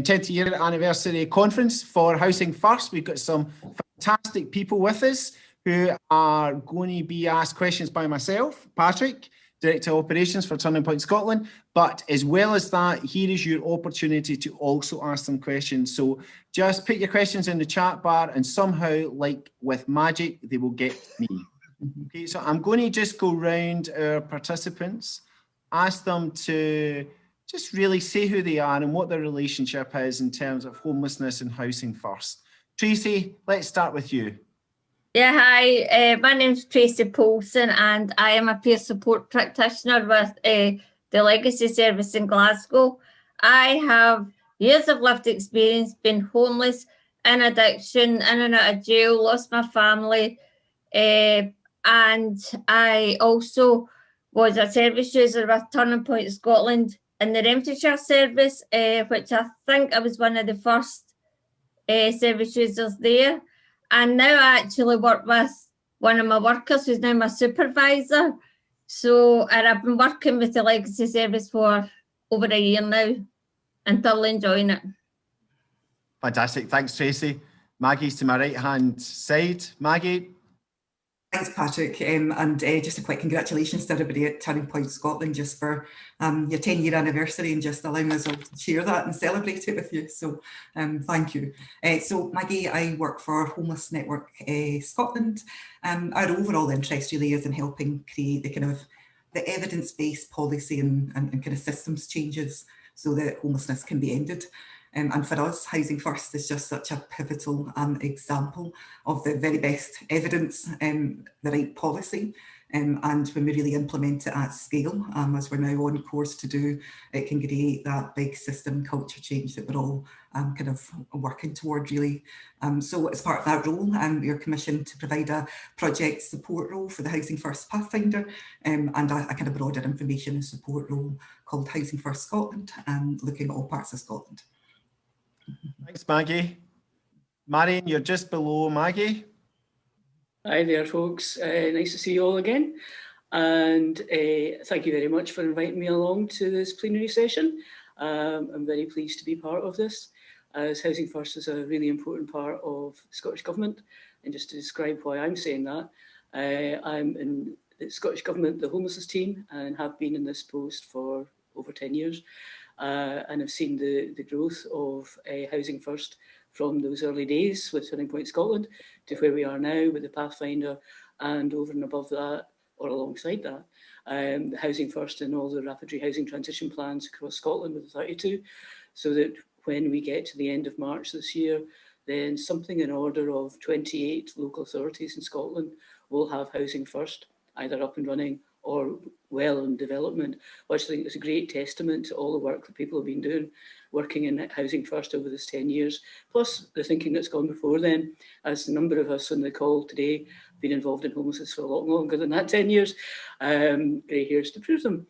10th year anniversary conference for Housing First. We've got some fantastic people with us who are going to be asked questions by myself, Patrick, Director of Operations for Turning Point Scotland. But as well as that, here is your opportunity to also ask them questions. So just put your questions in the chat bar and somehow, like with magic, they will get me. Okay, so I'm going to just go round our participants, ask them to just really say who they are and what their relationship is in terms of homelessness and Housing First. Tracy, let's start with you. Yeah, hi, my name's Tracy Paulson and I am a peer support practitioner with the Legacy Service in Glasgow. I have years of lived experience, been homeless, in addiction, in and out of jail, lost my family, and I also was a service user with Turning Point Scotland in the Renfrewshire service, which I think I was one of the first service users there. And now I actually work with one of my workers who's now my supervisor. So, and I've been working with the Legacy Service for over a year now and thoroughly enjoying it. Fantastic. Thanks, Tracy. Maggie's to my right-hand side. Maggie. Thanks, Patrick, and just a quick congratulations to everybody at Turning Point Scotland just for your 10-year anniversary and just allowing us all to share that and celebrate it with you. So thank you. So Maggie, I work for Homeless Network Scotland. Our overall interest really is in helping create the kind of the evidence-based policy and kind of systems changes so that homelessness can be ended. And for us, Housing First is just such a pivotal example of the very best evidence, the right policy. And when we really implement it at scale, as we're now on course to do, it can create that big system culture change that we're all kind of working toward, really. So as part of that role, we are commissioned to provide a project support role for the Housing First Pathfinder and a kind of broader information and support role called Housing First Scotland, looking at all parts of Scotland. Thanks, Maggie. Marion, you're just below Maggie. Hi there, folks. Nice to see you all again. And thank you very much for inviting me along to this plenary session. I'm very pleased to be part of this, as Housing First is a really important part of the Scottish Government. And just to describe why I'm saying that, I'm in the Scottish Government, the homelessness team, and have been in this post for over 10 years. And I've seen the growth of Housing First from those early days with Turning Point Scotland to where we are now with the Pathfinder, and over and above that, or alongside that, the Housing First and all the rapid rehousing transition plans across Scotland with the 32, so that when we get to the end of March this year, then something in order of 28 local authorities in Scotland will have Housing First, either up and running or well in development, which I think is a great testament to all the work that people have been doing, working in Housing First over this 10 years, plus the thinking that's gone before then, as a number of us on the call today have been involved in homelessness for a lot longer than that 10 years, grey hairs to prove them.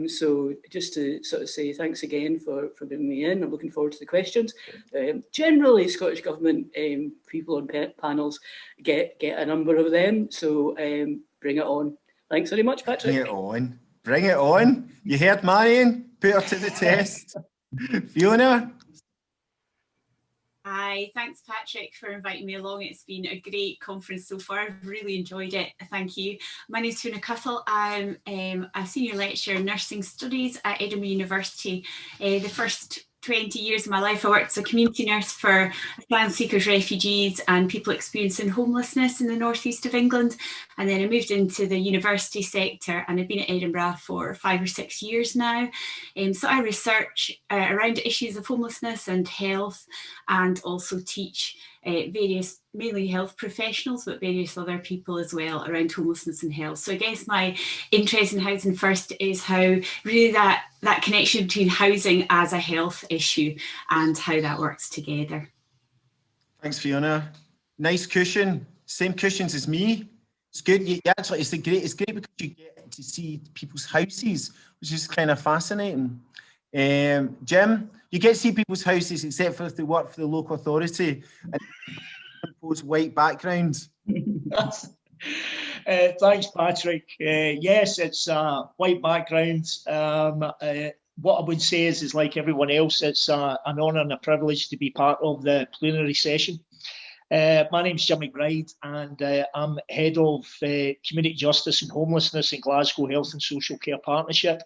So just to sort of say thanks again for bringing me in. I'm looking forward to the questions. Generally, Scottish Government people on panels get a number of them, so bring it on. Thanks very much, Patrick. Bring it on. Bring it on. You heard Marion? Put her to the test. Fiona? Hi, thanks Patrick for inviting me along. It's been a great conference so far. I've really enjoyed it. Thank you. My name is Fiona Cuttle. I'm a senior lecturer in nursing studies at Edinburgh University. The first 20 years of my life I worked as a community nurse for asylum seekers, refugees and people experiencing homelessness in the northeast of England, and then I moved into the university sector and I've been at Edinburgh for 5 or 6 years now. So I research around issues of homelessness and health, and also teach various, mainly health professionals, but various other people as well around homelessness and health. So I guess my interest in Housing First is how really that connection between housing as a health issue and how that works together. Thanks, Fiona. Nice cushion. Same cushions as me. It's good. Actually, it's great because you get to see people's houses, which is kind of fascinating. Jim, you get to see people's houses except for if they work for the local authority and impose white backgrounds. Thanks, Patrick. Yes, it's white background. what I would say is like everyone else, it's an honour and a privilege to be part of the plenary session. My name's Jimmy Bride, and I'm Head of Community Justice and Homelessness in Glasgow Health and Social Care Partnership.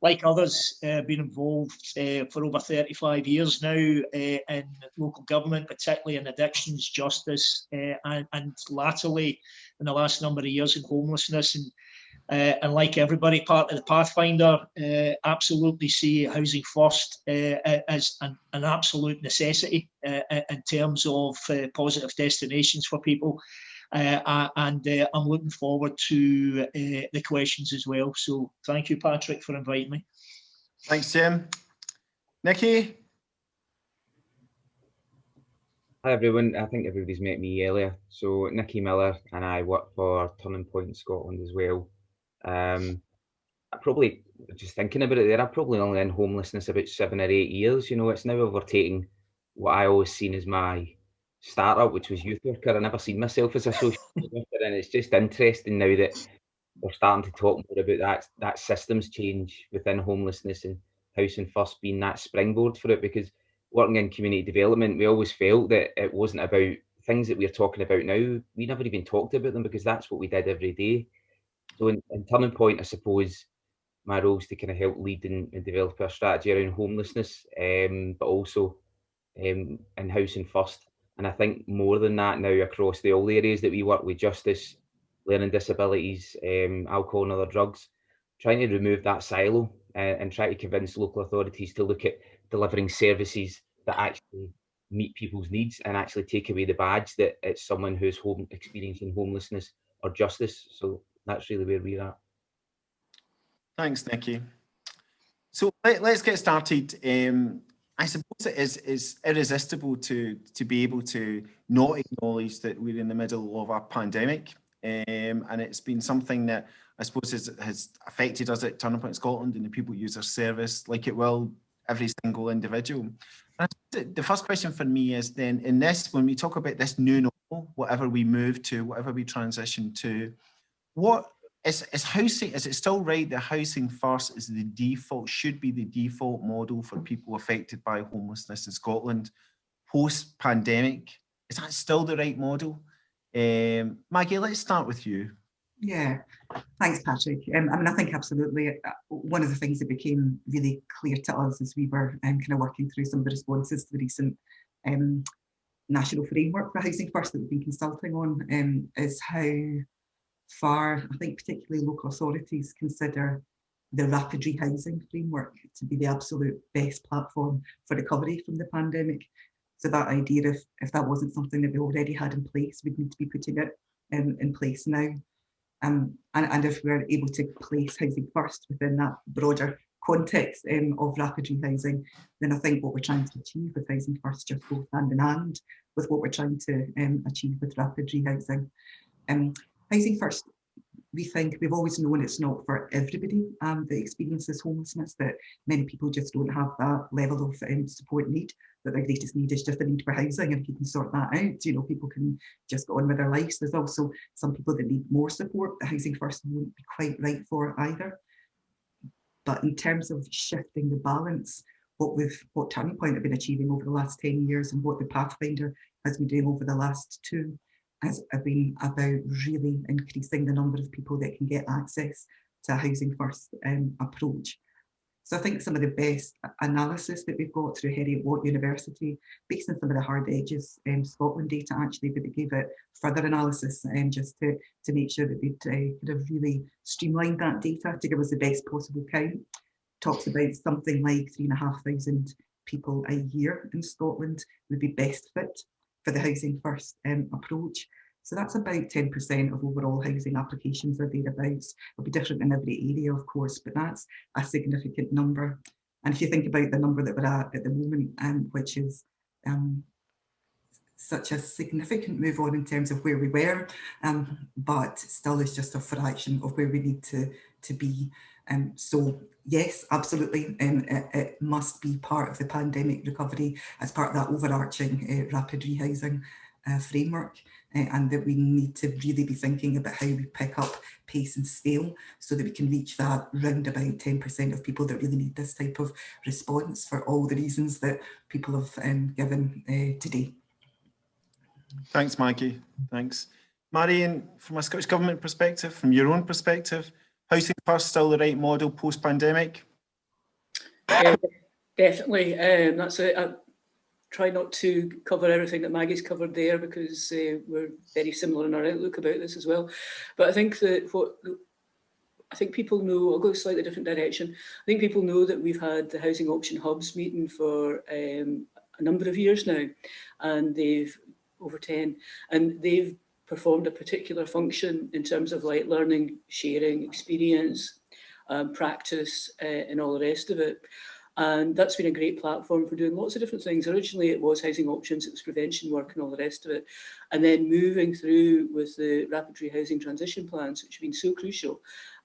Like others, been involved for over 35 years now in local government, particularly in addictions justice, and latterly in the last number of years in homelessness. And like everybody, part of the Pathfinder, absolutely see Housing First as an absolute necessity in terms of positive destinations for people. And I'm looking forward to the questions as well. So thank you, Patrick, for inviting me. Thanks, Jim. Nikki? Hi everyone, I think everybody's met me earlier. So Nikki Miller and I work for Turning Point Scotland as well. I probably, just thinking about it there, I've probably only in homelessness about 7 or 8 years. You know, it's now overtaking what I always seen as my startup, which was youth worker. I never seen myself as a social worker, and it's just interesting now that we're starting to talk more about that systems change within homelessness and Housing First being that springboard for it. Because working in community development, we always felt that it wasn't about things that we're talking about now. We never even talked about them because that's what we did every day. So in Turning Point, I suppose my role is to kind of help lead and develop our strategy around homelessness, but also in Housing First. And I think more than that now across all the areas that we work with, justice, learning disabilities, alcohol and other drugs, trying to remove that silo and try to convince local authorities to look at delivering services that actually meet people's needs and actually take away the badge that it's someone who's experiencing homelessness or justice. So that's really where we're at. Thanks, Nikki. So let's get started. I suppose it is irresistible to be able to not acknowledge that we're in the middle of a pandemic. And it's been something that I suppose has affected us at Turning Point Scotland and the people who use our service, like it will every single individual. And the first question for me is then, in this, when we talk about this new normal, whatever we move to, whatever we transition to, what is housing? Is it still right that Housing First is the default, should be the default model for people affected by homelessness in Scotland post-pandemic? Is that still the right model? Maggie, let's start with you. Yeah, thanks, Patrick. I mean, I think absolutely. One of the things that became really clear to us as we were kind of working through some of the responses to the recent national framework for Housing First that we've been consulting on is how far, I think particularly local authorities consider the rapid rehousing framework to be the absolute best platform for recovery from the pandemic. So that idea, if that wasn't something that we already had in place, we'd need to be putting it in place now. And if we're able to place Housing First within that broader context of rapid rehousing, then I think what we're trying to achieve with Housing First just goes hand in hand with what we're trying to achieve with rapid rehousing. Housing First, we think, we've always known it's not for everybody that experiences homelessness, that many people just don't have that level of support need, that their greatest need is just a need for housing, and if you can sort that out, you know, people can just go on with their lives. There's also some people that need more support that Housing First won't be quite right for either. But in terms of shifting the balance, what Turning Point have been achieving over the last 10 years and what the Pathfinder has been doing over the last 2 has been about really increasing the number of people that can get access to a Housing First approach. So I think some of the best analysis that we've got through Heriot-Watt University, based on some of the Hard Edges Scotland data actually, but they gave it further analysis just to make sure that they'd kind of really streamlined that data to give us the best possible count. Talks about something like 3,500 people a year in Scotland would be best fit for the Housing First approach. So that's about 10% of overall housing applications or thereabouts. It'll be different in every area, of course, but that's a significant number. And if you think about the number that we're at the moment, which is such a significant move on in terms of where we were, but still is just a fraction of where we need to be. So yes, absolutely, it must be part of the pandemic recovery as part of that overarching rapid rehousing framework. and that we need to really be thinking about how we pick up pace and scale so that we can reach that round about 10% of people that really need this type of response for all the reasons that people have given today. Thanks, Maggie. Thanks. Marion, from a Scottish Government perspective, from your own perspective, Housing First still the right model post-pandemic? Definitely. That's it. I try not to cover everything that Maggie's covered there because we're very similar in our outlook about this as well. But I think that I think people know, I'll go a slightly different direction. I think people know that we've had the Housing Option Hubs meeting for a number of years now, and they've over 10, and they've performed a particular function in terms of like learning, sharing, experience, practice, and all the rest of it. And that's been a great platform for doing lots of different things. Originally, it was housing options, it was prevention work and all the rest of it. And then moving through with the rapid rehousing transition plans, which have been so crucial.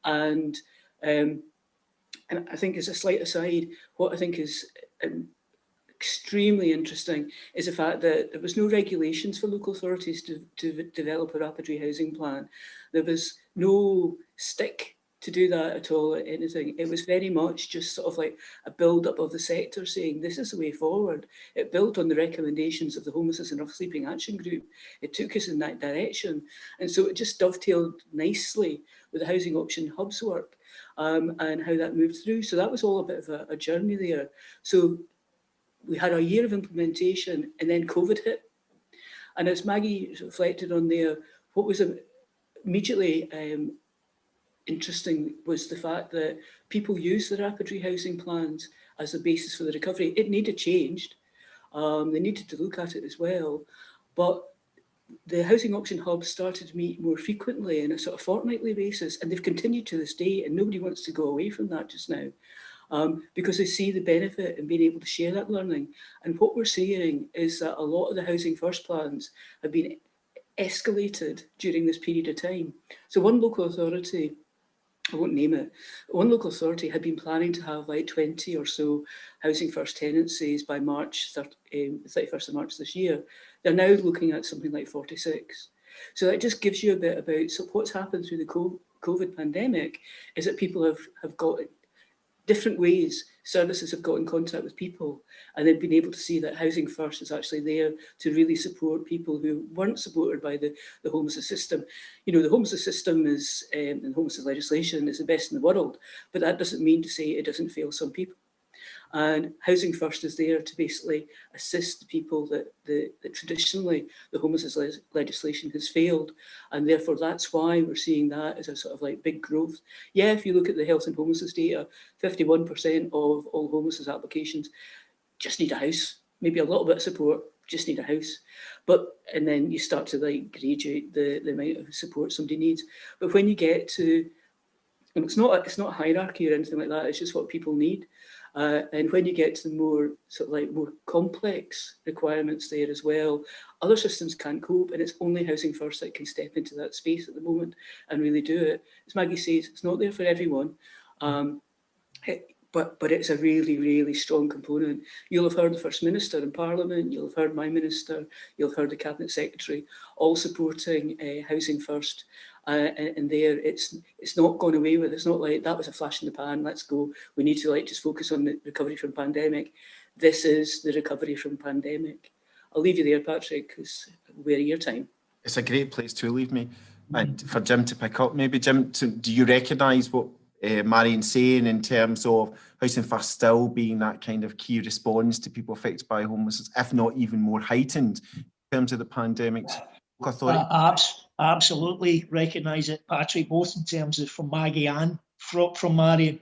And I think as a slight aside, what I think is extremely interesting is the fact that there was no regulations for local authorities to develop a rapid rehousing plan. There was no stick to do that at all, anything. It was very much just sort of like a build-up of the sector saying this is the way forward. It built on the recommendations of the Homelessness and Rough Sleeping Action Group. It took us in that direction. And so it just dovetailed nicely with the Housing Option Hubs work and how that moved through. So that was all a bit of a journey there. So we had a year of implementation and then COVID hit. And as Maggie reflected on there, what was immediately interesting was the fact that people used the rapid rehousing plans as the basis for the recovery. It needed changed. They needed to look at it as well. But the Housing Option Hubs started to meet more frequently on a sort of fortnightly basis, and they've continued to this day, and nobody wants to go away from that just now. Because they see the benefit in being able to share that learning. And what we're seeing is that a lot of the Housing First plans have been escalated during this period of time. So one local authority, I won't name it, one local authority had been planning to have like 20 or so Housing First tenancies by March, 31st of March this year. They're now looking at something like 46. So that just gives you a bit about what's happened through the COVID pandemic is that people have got different ways services have got in contact with people, and they've been able to see that Housing First is actually there to really support people who weren't supported by the homelessness system. You know, the homelessness system is, and homelessness legislation is the best in the world, but that doesn't mean to say it doesn't fail some people. And Housing First is there to basically assist the people that traditionally the homelessness legislation has failed. And therefore, that's why we're seeing that as a sort of like big growth. Yeah, if you look at the health and homelessness data, 51% of all homelessness applications just need a house, maybe a little bit of support, just need a house. And then you start to like graduate the amount of support somebody needs. But when you get to, and it's not a hierarchy or anything like that, it's just what people need. And when you get to the more sort of like more complex requirements there as well, other systems can't cope, and it's only Housing First that can step into that space at the moment and really do it. As Maggie says, it's not there for everyone, but it's a really, really strong component. You'll have heard the First Minister in Parliament, you'll have heard my Minister, you'll have heard the Cabinet Secretary, all supporting Housing First. And there, it's not gone away with. It's not like that was a flash in the pan. Let's go. We need to like just focus on the recovery from pandemic. This is the recovery from pandemic. I'll leave you there, Patrick, because we're your time. It's a great place to leave me, and for Jim to pick up. Maybe Jim, do you recognise what Marion's saying in terms of Housing First still being that kind of key response to people affected by homelessness, if not even more heightened in terms of the pandemic? Absolutely recognise it, Patrick, both in terms of from Maggie and from Marion.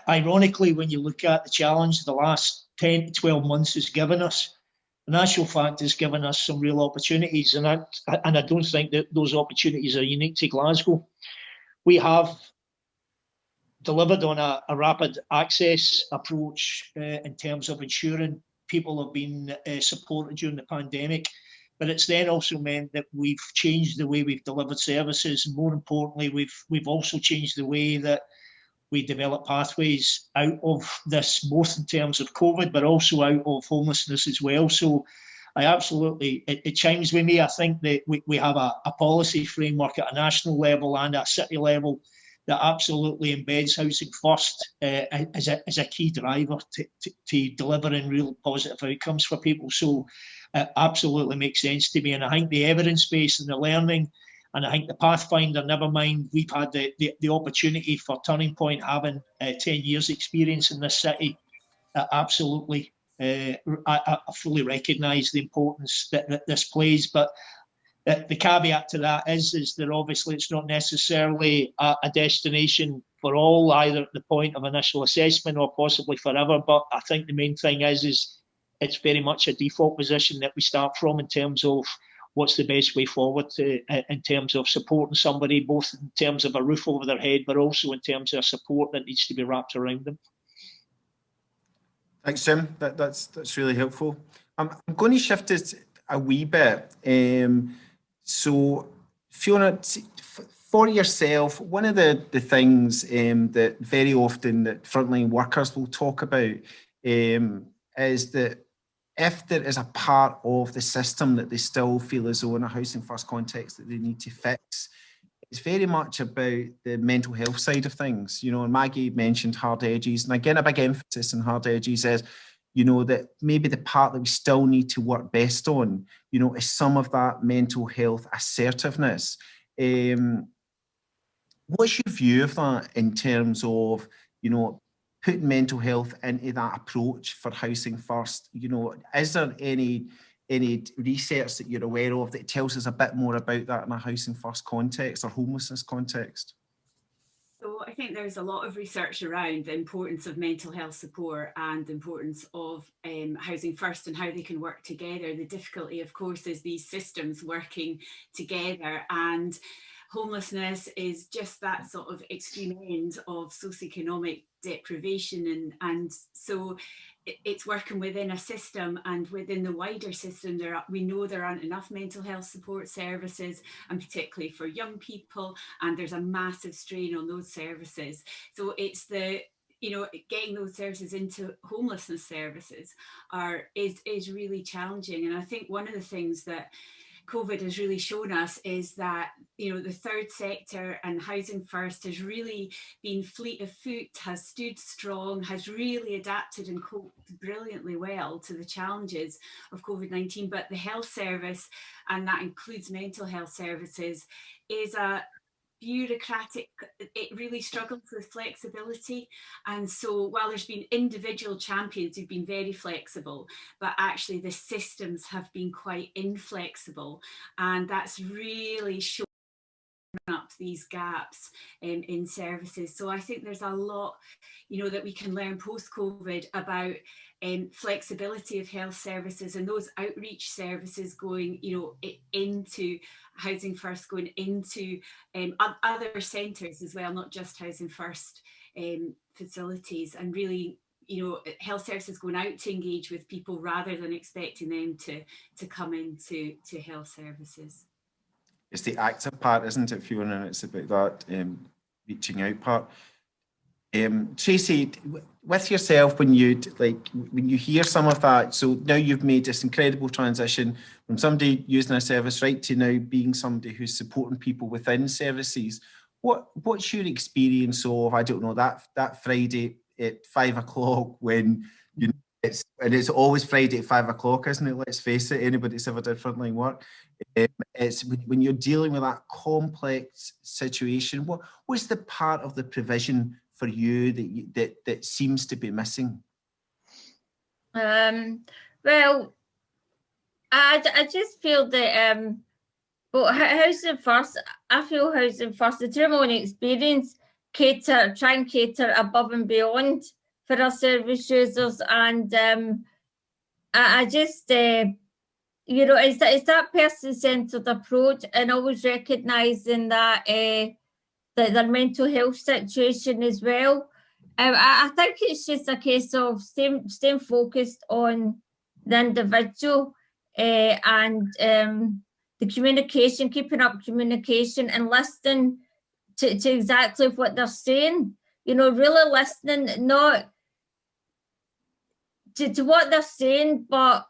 Ironically, when you look at the challenge the last 10 to 12 months has given us, in actual fact, has given us some real opportunities. And I don't think that those opportunities are unique to Glasgow. We have delivered on a rapid access approach in terms of ensuring people have been supported during the pandemic. But it's then also meant that we've changed the way we've delivered services. And more importantly, we've also changed the way that we develop pathways out of this, both in terms of COVID, but also out of homelessness as well. So I absolutely, it chimes with me. I think that we have a policy framework at a national level and at a city level that absolutely embeds housing first as a key driver to delivering real positive outcomes for people. So it absolutely makes sense to me. And I think the evidence base and the learning, and I think the Pathfinder, never mind, we've had the opportunity for Turning Point having 10 years experience in this city. Absolutely, I fully recognise the importance that this plays. But the caveat to that is that obviously it's not necessarily a destination for all, either at the point of initial assessment or possibly forever. But I think the main thing is it's very much a default position that we start from in terms of what's the best way forward in terms of supporting somebody, both in terms of a roof over their head, but also in terms of support that needs to be wrapped around them. Thanks, Jim. That's really helpful. I'm going to shift it a wee bit. So, Fiona, for yourself, one of the things that very often that frontline workers will talk about is that if there is a part of the system that they still feel as though in a housing first context that they need to fix, it's very much about the mental health side of things. You know, and Maggie mentioned hard edges, and again, a big emphasis on hard edges is, you know, that maybe the part that we still need to work best on, you know, is some of that mental health assertiveness. What's your view of that in terms of, you know, putting mental health into that approach for housing first? You know, is there any research that you're aware of that tells us a bit more about that in a housing first context or homelessness context? So I think there's a lot of research around the importance of mental health support and the importance of housing first and how they can work together. The difficulty, of course, is these systems working together, and homelessness is just that sort of extreme end of socioeconomic deprivation, and so it's working within a system, and within the wider system we know there aren't enough mental health support services, and particularly for young people, and there's a massive strain on those services. So it's getting those services into homelessness services is really challenging. And I think one of the things that COVID has really shown us is that, you know, the third sector and housing first has really been fleet of foot, has stood strong, has really adapted and coped brilliantly well to the challenges of COVID-19. But the health service, and that includes mental health services, is a bureaucratic, it really struggles with flexibility. And so while there's been individual champions who've been very flexible, but actually the systems have been quite inflexible, and that's really shown up these gaps in services. So I think there's a lot, you know, that we can learn post-COVID about flexibility of health services and those outreach services going, you know, into housing first, going into other centres as well, not just housing first facilities, and really, you know, health services going out to engage with people rather than expecting them to come into health services. It's the active part, isn't it, Fiona? And it's about that reaching out part. Tracy, with yourself, when you hear some of that, so now you've made this incredible transition from somebody using a service right to now being somebody who's supporting people within services. What's your experience of, I don't know, that Friday at 5 o'clock when, you know, it's always Friday at 5 o'clock, isn't it? Let's face it, anybody that's ever did frontline work. It's when you're dealing with that complex situation. What's the part of the provision for you that seems to be missing? Well, I just feel that housing first. I feel housing first. The through my own experience, try and cater above and beyond for our service users, and I just you know, it's that person-centred approach, and always recognising that their mental health situation as well. I think it's just a case of staying focused on the individual and the communication, keeping up communication and listening to exactly what they're saying. You know, really listening, not to what they're saying, but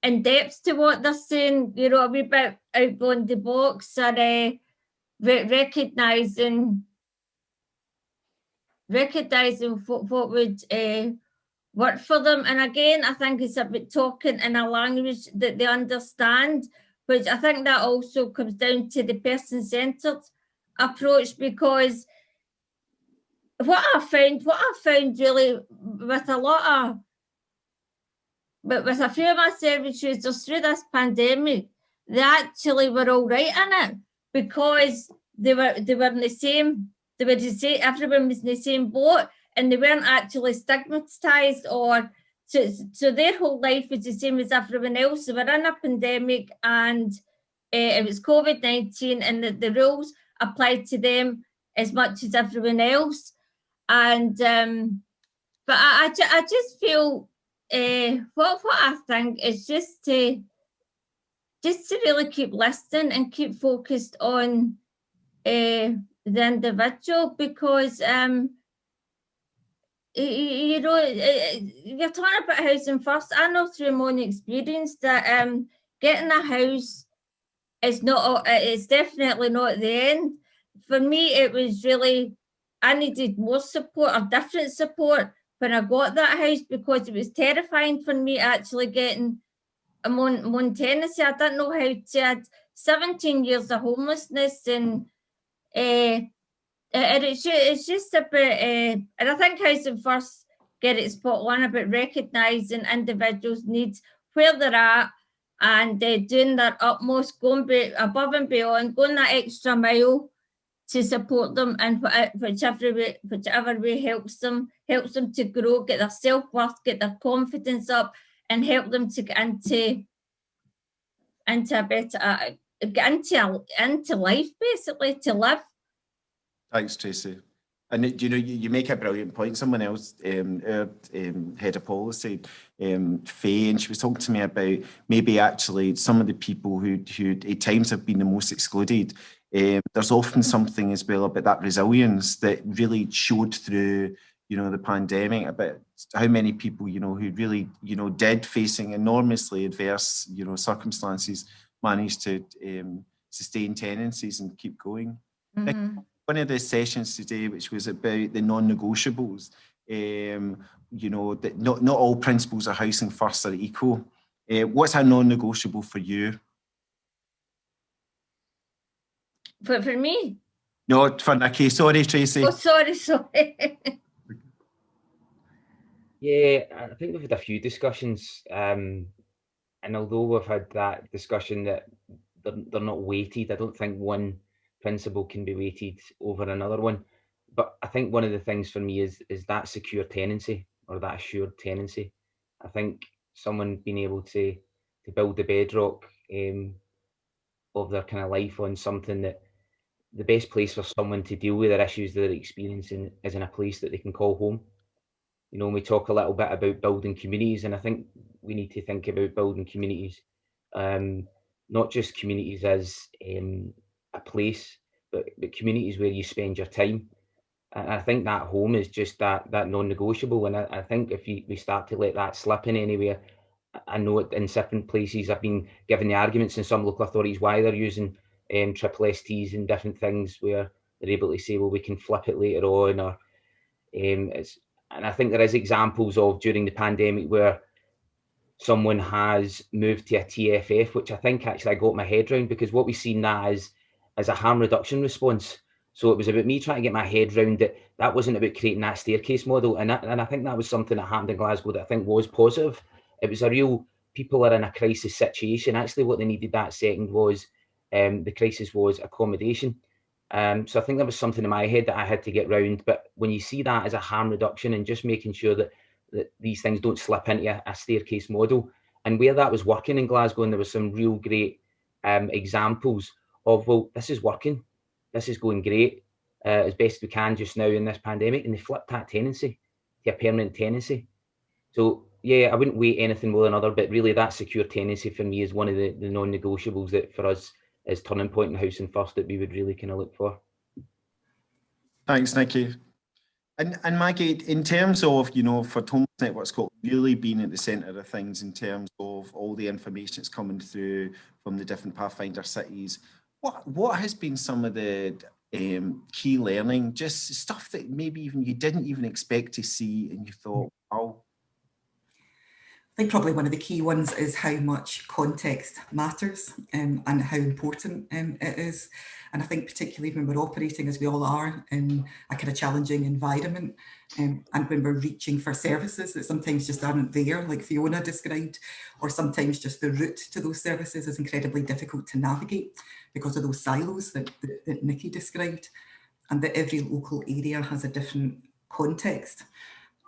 in depth to what they're saying, you know, a wee bit out on the box, or recognising what would work for them. And again, I think it's about talking in a language that they understand, which I think that also comes down to the person-centred approach, because what I found really with a few of my service users through this pandemic, they actually were all right in it, because they were in the same, everyone was in the same boat, and they weren't actually stigmatized, or so their whole life was the same as everyone else. They were in a pandemic, and it was COVID-19, and the rules applied to them as much as everyone else. And but I just feel what I think is just to really keep listening and keep focused on the individual, because you know, you're talking about housing first. I know through my own experience that getting a house is not, it's definitely not the end. For me, it was really, I needed more support, or different support, when I got that house, because it was terrifying for me actually getting a mon tenancy. I didn't know how to. I had 17 years of homelessness, and it's just about, and I think Housing First get it spot on about recognising individuals' needs where they're at, and doing their utmost, going above and beyond, going that extra mile to support them in whichever way helps them to grow, get their self-worth, get their confidence up, and help them to get into a better, get into life, basically, to live. Thanks, Tracy. And you know, you make a brilliant point. Someone else, our head of policy, Faye, and she was talking to me about maybe actually some of the people who at times have been the most excluded. There's often something as well about that resilience that really showed through, you know, the pandemic, about how many people, you know, who really, you know, did, facing enormously adverse, you know, circumstances, managed to sustain tenancies and keep going. Mm-hmm. One of the sessions today, which was about the non-negotiables, you know, that not all principles of Housing First are equal. What's a non-negotiable for you? For me? No, for Nikki. Sorry, Tracy. Oh, sorry. Yeah, I think we've had a few discussions, and although we've had that discussion that they're not weighted, I don't think one principle can be weighted over another one. But I think one of the things for me is that secure tenancy, or that assured tenancy. I think someone being able to build the bedrock of their kind of life on something that the best place for someone to deal with their issues that they're experiencing is in a place that they can call home. You know, we talk a little bit about building communities, and I think we need to think about building communities, not just communities as a place, but communities where you spend your time. And I think that home is just that non-negotiable. And I think if we start to let that slip in anywhere, I know in different places I've been given the arguments in some local authorities why they're using triple STs and different things, where they're able to say, well, we can flip it later on, or and I think there is examples of during the pandemic where someone has moved to a TFF, which I think actually I got my head around, because what we've seen now is a harm reduction response. So it was about me trying to get my head around that. That wasn't about creating that staircase model. And I think that was something that happened in Glasgow that I think was positive. It was a real, people are in a crisis situation. Actually, what they needed that second was, the crisis was accommodation. So I think that was something in my head that I had to get round. But when you see that as a harm reduction and just making sure that these things don't slip into a staircase model, and where that was working in Glasgow, and there were some real great examples of, well, this is working, this is going great, as best we can just now in this pandemic, and they flipped that tenancy to a permanent tenancy. So yeah, I wouldn't weight anything more than another, but really that secure tenancy for me is one of the non-negotiables that for us is turning point in Housing First that we would really kind of look for. Thanks, Nikki. And Maggie, in terms of, you know, for Homeless Network Scotland really being at the centre of things in terms of all the information that's coming through from the different Pathfinder cities, what has been some of the key learning, just stuff that maybe even you didn't even expect to see and you thought, oh. I think probably one of the key ones is how much context matters and how important it is. And I think particularly when we're operating, as we all are, in a kind of challenging environment, and when we're reaching for services that sometimes just aren't there, like Fiona described, or sometimes just the route to those services is incredibly difficult to navigate because of those silos that Nikki described, and that every local area has a different context.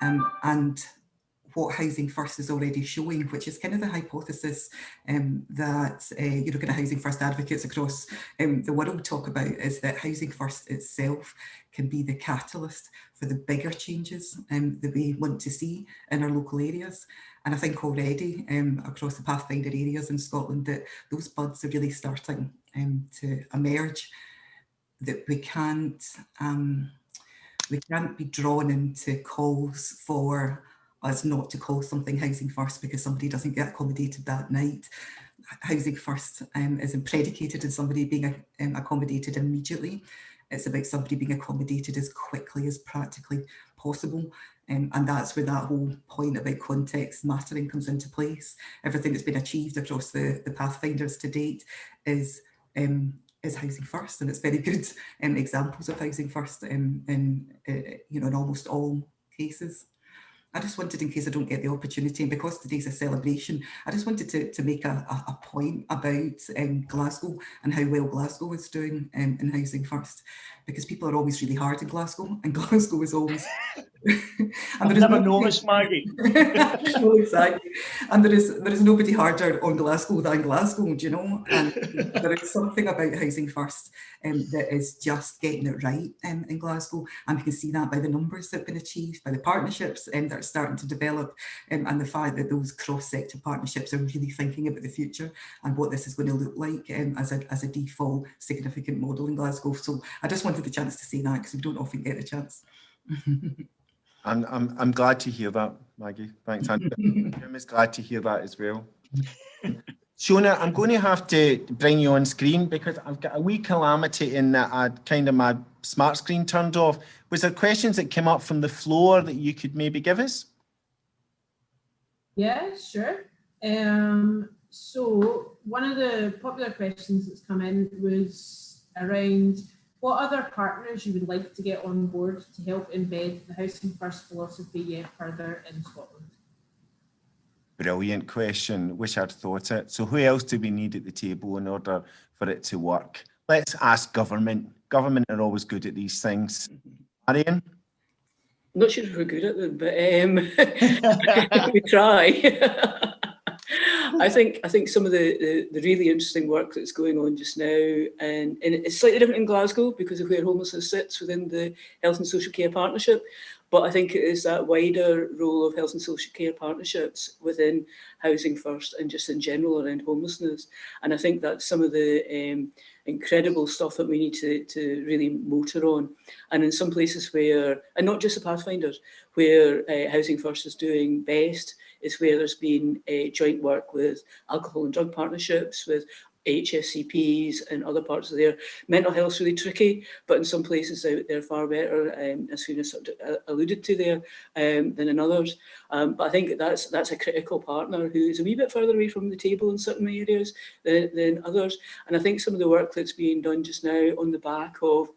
And what Housing First is already showing, which is kind of the hypothesis that you know, kind of Housing First advocates across the world talk about, is that Housing First itself can be the catalyst for the bigger changes that we want to see in our local areas. And I think already across the Pathfinder areas in Scotland that those buds are really starting to emerge, that we can't be drawn into calls for us not to call something Housing First because somebody doesn't get accommodated that night. Housing First isn't predicated on somebody being accommodated immediately. It's about somebody being accommodated as quickly as practically possible. And that's where that whole point about context mattering comes into place. Everything that's been achieved across the Pathfinders to date is Housing First, and it's very good examples of Housing First in you know, in almost all cases. I just wanted, in case I don't get the opportunity, and because today's a celebration, I just wanted to make a point about Glasgow and how well Glasgow is doing in Housing First, because people are always really hard in Glasgow, and Glasgow is always... I've never noticed, Maggie. No, exactly. And there is nobody harder on Glasgow than Glasgow, do you know? And there is something about Housing First that is just getting it right in Glasgow. And we can see that by the numbers that have been achieved, by the partnerships that are starting to develop, and the fact that those cross-sector partnerships are really thinking about the future and what this is going to look like as a default significant model in Glasgow. So I just wanted the chance to say that because we don't often get a chance. I'm glad to hear that, Maggie. Thanks, Andrew. I'm glad to hear that as well. Shona, I'm going to have to bring you on screen because I've got a wee calamity in that my smart screen turned off. Was there questions that came up from the floor that you could maybe give us? Yeah, sure. So one of the popular questions that's come in was around what other partners you would like to get on board to help embed the Housing First philosophy yet further in Scotland? Brilliant question. Wish I'd thought it. So who else do we need at the table in order for it to work? Let's ask government. Government are always good at these things. Marion? I'm not sure if we're good at them, but we try. I think some of the really interesting work that's going on just now, and it's slightly different in Glasgow because of where homelessness sits within the Health and Social Care Partnership, but I think it is that wider role of health and social care partnerships within Housing First and just in general around homelessness. And I think that's some of the incredible stuff that we need to really motor on. And in some places where, and not just the Pathfinders, where Housing First is doing best is where there's been joint work with alcohol and drug partnerships, with HSCPs and other parts of their mental health is really tricky, but in some places they're far better, as Fiona sort of alluded to there, than in others. But I think that's a critical partner who is a wee bit further away from the table in certain areas than others. And I think some of the work that's being done just now on the back of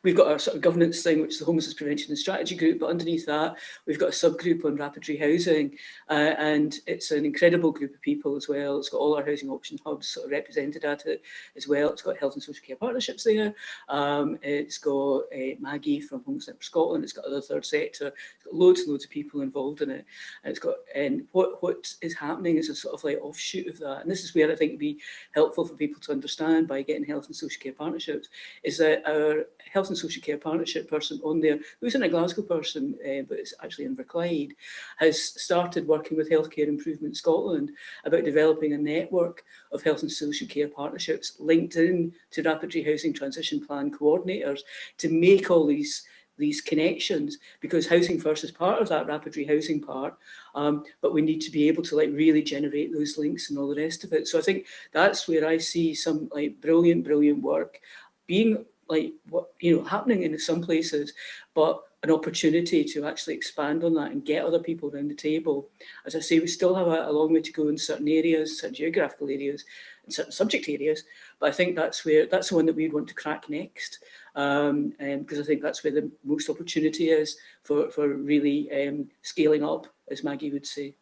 we've got our sort of governance thing, which is the Homelessness Prevention and Strategy Group, but underneath that, we've got a subgroup on rapid rehousing, and it's an incredible group of people as well. It's got all our housing option hubs sort of represented at it as well. It's got health and social care partnerships there. It's got Maggie from Homeless Network Scotland. It's got other third sector. It's got loads and loads of people involved in it. And it's got, and what is happening is a sort of like offshoot of that. And this is where I think it'd be helpful for people to understand by getting health and social care partnerships, is that our health and social care partnership person on there, who's in a Glasgow person, but it's actually in Inverclyde, has started working with Healthcare Improvement Scotland about developing a network of health and social care partnerships linked in to rapid rehousing transition plan coordinators to make all these these connections, because Housing First is part of that rapid rehousing part, but we need to be able to like really generate those links and all the rest of it. So I think that's where I see some like brilliant work being like what happening in some places, but an opportunity to actually expand on that and get other people around the table. As I say, we still have a long way to go in certain areas, certain geographical areas, and certain subject areas. But I think that's the one that we'd want to crack next, because I think that's where the most opportunity is for really scaling up, as Maggie would say.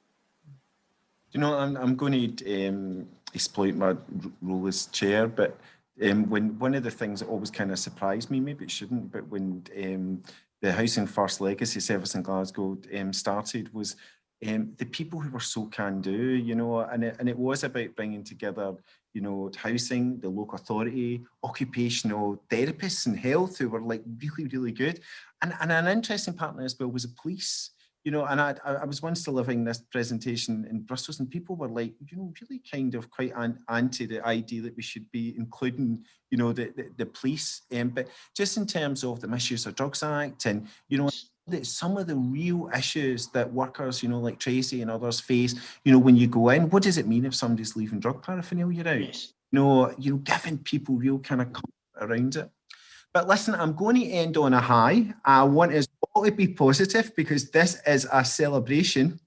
I'm going to exploit my role as chair, but when one of the things that always kind of surprised me, maybe it shouldn't, but when the Housing First Legacy Service in Glasgow started, was the people who were so can-do, and it was about bringing together, housing, the local authority, occupational therapists and health who were like really good, and an interesting partner as well was the police. And I was once delivering this presentation in Brussels, and people were like, really kind of quite anti the idea that we should be including, the police. But just in terms of the Misuse of Drugs Act, and that some of the real issues that workers, like Tracy and others face, when you go in, what does it mean if somebody's leaving drug paraphernalia out? Yes. Giving people real kind of comfort around it. But listen, I'm going to end on a high. I want us all to be positive because this is a celebration.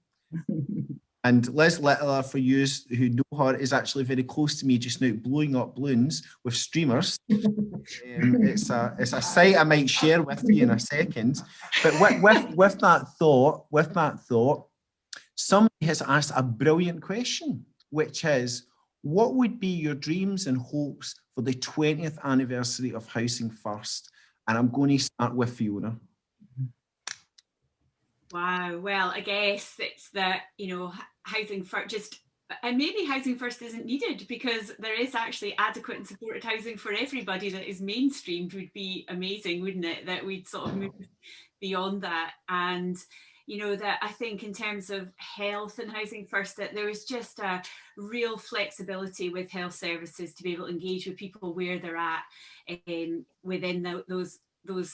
And Liz Littler, for you who know her, is actually very close to me just now, blowing up balloons with streamers. It's a sight I might share with you in a second. But with that thought, somebody has asked a brilliant question, which is, what would be your dreams and hopes for the 20th anniversary of Housing First? And I'm going to start with Fiona. Wow, well, I guess it's that, Housing First and maybe Housing First isn't needed because there is actually adequate and supported housing for everybody that is mainstreamed. Would be amazing, wouldn't it? That we'd sort of move beyond that. And that I think in terms of health and Housing First, that there is just a real flexibility with health services to be able to engage with people where they're at within those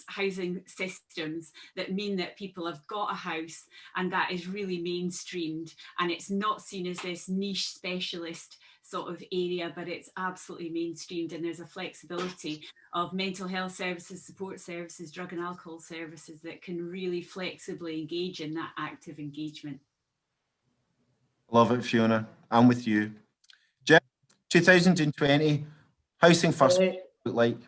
housing systems that mean that people have got a house and that is really mainstreamed and it's not seen as this niche specialist sort of area, but it's absolutely mainstreamed, and there's a flexibility of mental health services, support services, drug and alcohol services that can really flexibly engage in that active engagement. Love it, Fiona. I'm with you. Jim, 2020, Housing First, like?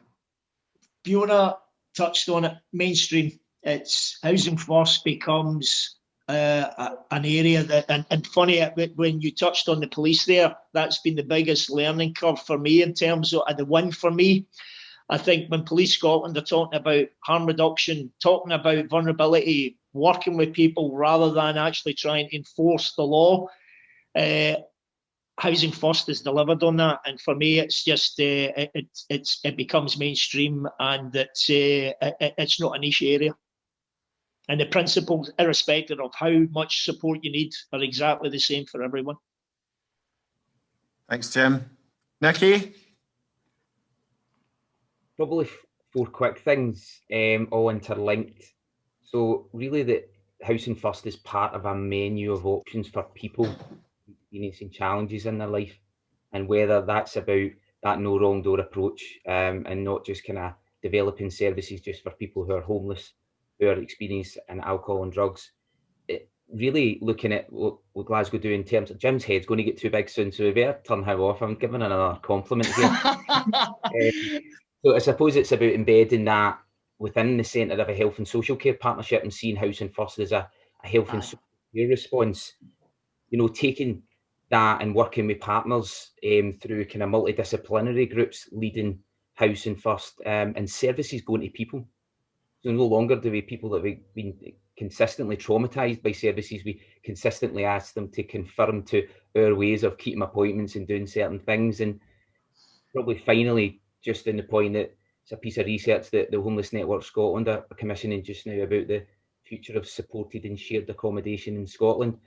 Fiona touched on it, mainstream. It's Housing First becomes an area that, and funny, when you touched on the police there, that's been the biggest learning curve for me in terms of the win for me. I think when Police Scotland are talking about harm reduction, talking about vulnerability, working with people rather than actually trying to enforce the law, Housing First has delivered on that, and for me, it's just it becomes mainstream, and it's not a niche area. And the principles, irrespective of how much support you need, are exactly the same for everyone. Thanks, Jim. Nikki? Probably 4 quick things, all interlinked. So really the Housing First is part of a menu of options for people experiencing challenges in their life, and whether that's about that no wrong door approach, and not just kind of developing services just for people who are homeless, who are experiencing alcohol and drugs. Really looking at what Glasgow do in terms of Jim's head's going to get too big soon, so we better turn him off. I'm giving another compliment here. So I suppose it's about embedding that within the centre of a health and social care partnership and seeing Housing First as a health and social care response. Taking that and working with partners through kind of multidisciplinary groups leading Housing First, and services going to people. So no longer do we people that we've been consistently traumatised by services, we consistently ask them to conform to our ways of keeping appointments and doing certain things. And probably finally, just in the point that it's a piece of research that the Homeless Network Scotland are commissioning just now about the future of supported and shared accommodation in Scotland.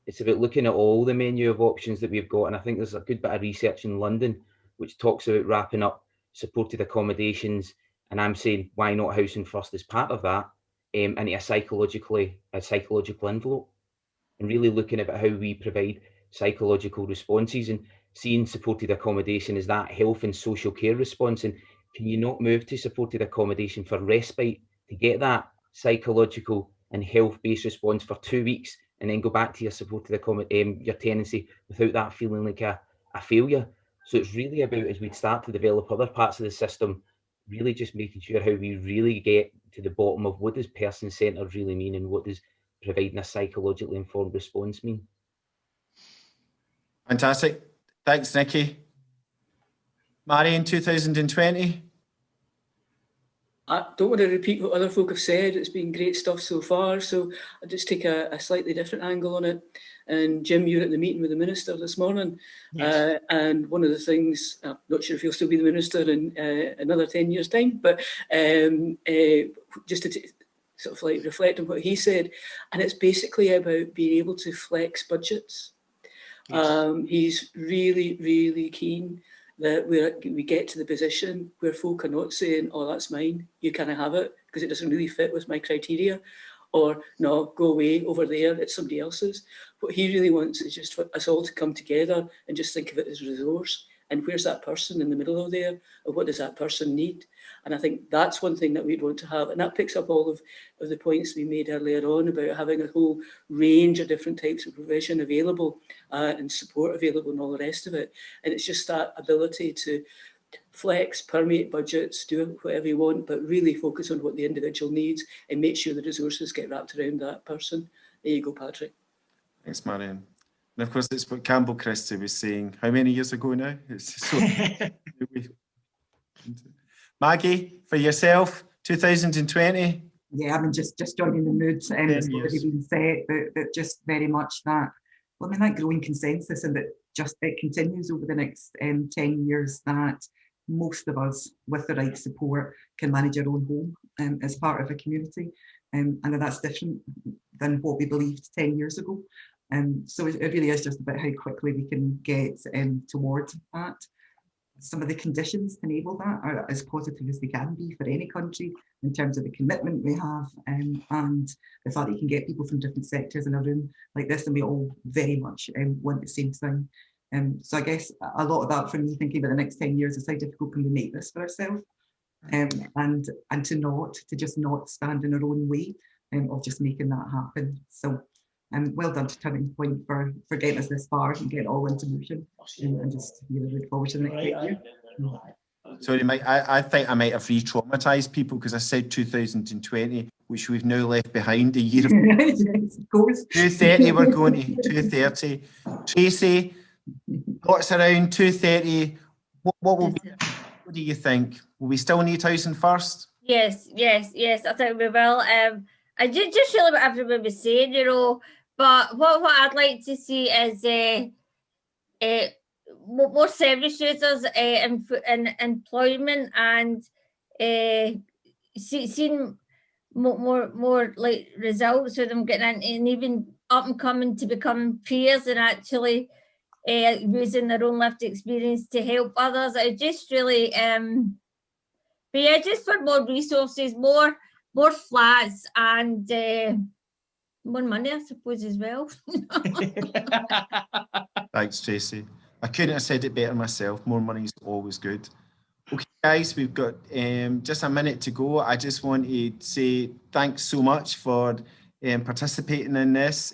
It's about looking at all the menu of options that we've got. And I think there's a good bit of research in London which talks about wrapping up supported accommodations. And I'm saying, why not Housing First as part of that? into a psychological envelope, and really looking at how we provide psychological responses and seeing supported accommodation as that health and social care response. And can you not move to supported accommodation for respite to get that psychological and health-based response for 2 weeks and then go back to your supported your tenancy without that feeling like a failure? So it's really about, as we start to develop other parts of the system, really just making sure how we really get to the bottom of what does person-centred really mean and what does providing a psychologically informed response mean. Fantastic. Thanks, Nikki. Marion, 2020. I don't want to repeat what other folk have said. It's been great stuff so far. So I'll just take a slightly different angle on it. And Jim, you were at the meeting with the Minister this morning. Yes. And one of the things, I'm not sure if he'll still be the Minister in another 10 years' time, but just to sort of like reflect on what he said. And it's basically about being able to flex budgets. Yes. He's really, really keen that we get to the position where folk are not saying, oh, that's mine, you can't have it because it doesn't really fit with my criteria, or no, go away over there, it's somebody else's. What he really wants is just for us all to come together and just think of it as a resource. And where's that person in the middle of there? Or what does that person need? And I think that's one thing that we'd want to have. And that picks up all of the points we made earlier on about having a whole range of different types of provision available and support available and all the rest of it. And it's just that ability to flex, permeate budgets, do whatever you want, but really focus on what the individual needs and make sure the resources get wrapped around that person. There you go, Patrick. Thanks, Marion. And of course, it's what Campbell Christie was saying, how many years ago now? It's so Maggie, for yourself, 2020? Yeah, I mean, just joining the mood, and it's already been said, but just very much that, well, I mean, that growing consensus, and that just it continues over the next 10 years, that most of us with the right support can manage our own home as part of a community. And that's different than what we believed 10 years ago. So it really is just about how quickly we can get towards that. Some of the conditions to enable that are as positive as they can be for any country in terms of the commitment we have and the fact that you can get people from different sectors in a room like this, and we all very much want the same thing. So I guess a lot of that for me, thinking about the next 10 years, is how difficult can we make this for ourselves, and to just not stand in our own way of just making that happen. So well done to Turning Point for getting us this far and getting all into motion, and just really look forward to the next year. Sorry, Mike, I think I might have re-traumatised people because I said 2020, which we've now left behind a year. Yes, of course. 230, we're going to 230. Tracy, what's around 230? What do you think? Will we still need housing first? Yes, I think we will. I just really what everyone was saying, you know, but what I'd like to see is more service users in employment, and seeing more like results of them getting in, and even up and coming to become peers and actually using their own lived experience to help others. I just really but yeah, just for more resources, more flats, and more money, I suppose, as well. Thanks, Tracy. I couldn't have said it better myself. More money is always good. Okay, guys, we've got just a minute to go. I just want to say thanks so much for participating in this.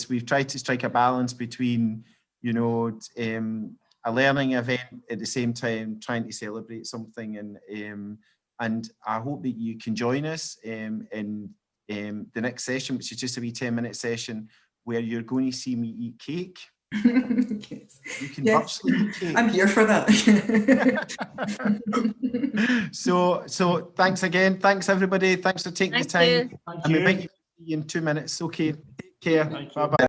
We've tried to strike a balance between, you know, a learning event at the same time trying to celebrate something, and I hope that you can join us in the next session, which is just a wee 10-minute session where you're going to see me eat cake. Yes. You can virtually eat cake. I'm here for that. So thanks again. Thanks everybody. Thanks for taking the time. You. And we might see you in 2 minutes. Okay. Take care. Bye bye.